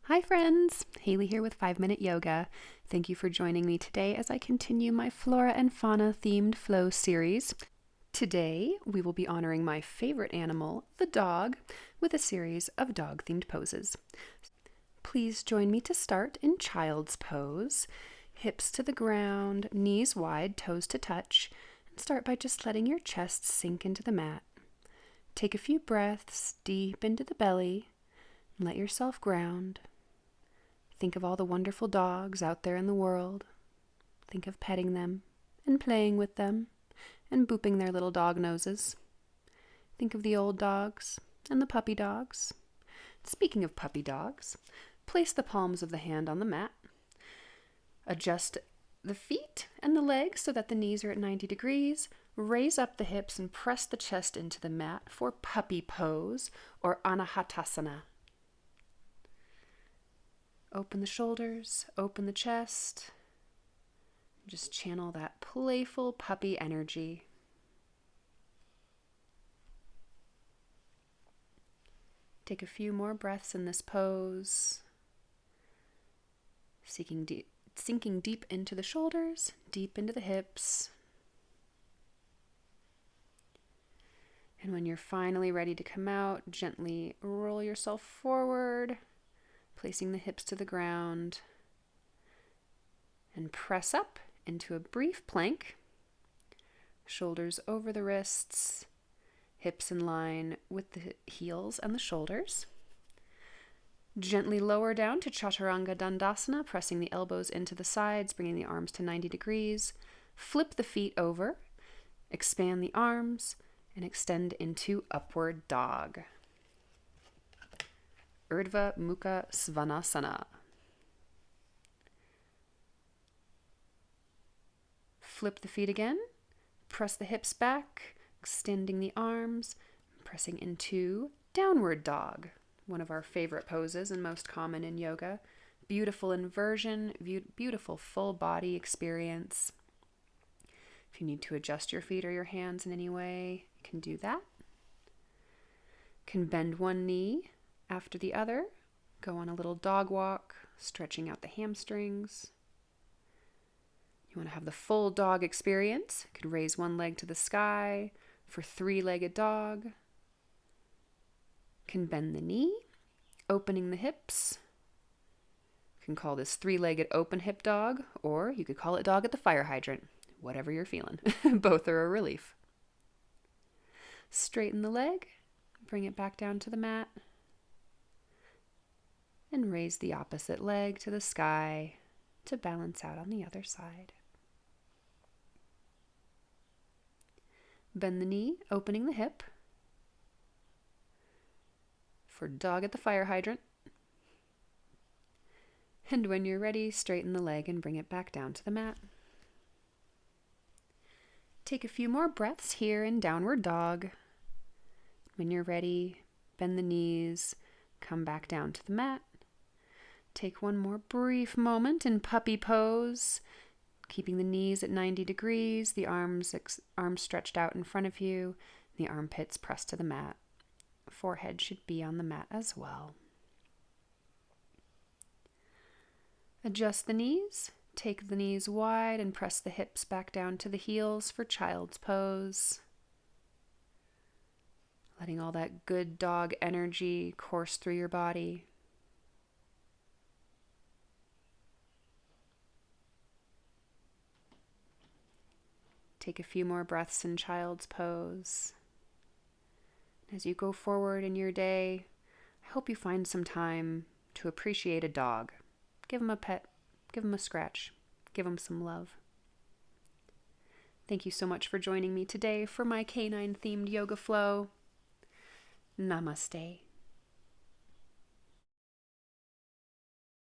Hi friends, Haley here with 5 Minute Yoga. Thank you for joining me today as I continue my flora and fauna themed flow series. Today we will be honoring my favorite animal, the dog, with a series of dog themed poses. Please join me to start in child's pose. Hips to the ground, knees wide, toes to touch, and start by just letting your chest sink into the mat. Take a few breaths deep into the belly and let yourself ground. Think of all the wonderful dogs out there in the world. Think of petting them and playing with them and booping their little dog noses. Think of the old dogs and the puppy dogs. Speaking of puppy dogs, place the palms of the hand on the mat. Adjust the feet and the legs so that the knees are at 90 degrees. Raise up the hips and press the chest into the mat for puppy pose or anahatasana. Open the shoulders, open the chest. Just channel that playful puppy energy. Take a few more breaths in this pose. Sinking deep into the shoulders, deep into the hips. And when you're finally ready to come out, gently roll yourself forward, placing the hips to the ground, and press up into a brief plank. Shoulders over the wrists, hips in line with the heels and the shoulders. Gently lower down to Chaturanga Dandasana, pressing the elbows into the sides, bringing the arms to 90 degrees. Flip the feet over, expand the arms, and extend into Upward Dog. Urdhva Mukha Svanasana. Flip the feet again, press the hips back, extending the arms, pressing into Downward Dog, one of our favorite poses and most common in yoga. Beautiful inversion, beautiful full body experience. If you need to adjust your feet or your hands in any way, you can do that. Can bend one knee after the other. Go on a little dog walk, stretching out the hamstrings. You want to have the full dog experience. You could raise one leg to the sky for three-legged dog. Can bend the knee, opening the hips. You can call this three-legged open hip dog, or you could call it dog at the fire hydrant. Whatever you're feeling. Both are a relief. Straighten the leg, bring it back down to the mat, and raise the opposite leg to the sky to balance out on the other side. Bend the knee, opening the hip for dog at the fire hydrant. And when you're ready, straighten the leg and bring it back down to the mat. Take a few more breaths here in Downward Dog. When you're ready, bend the knees, come back down to the mat. Take one more brief moment in puppy pose, keeping the knees at 90 degrees, the arms stretched out in front of you, the armpits pressed to the mat. Forehead should be on the mat as well. Adjust the knees. Take the knees wide and press the hips back down to the heels for child's pose. Letting all that good dog energy course through your body. Take a few more breaths in child's pose. As you go forward in your day, I hope you find some time to appreciate a dog. Give him a pet. Give him a scratch. Give him some love. Thank you so much for joining me today for my canine-themed yoga flow. Namaste.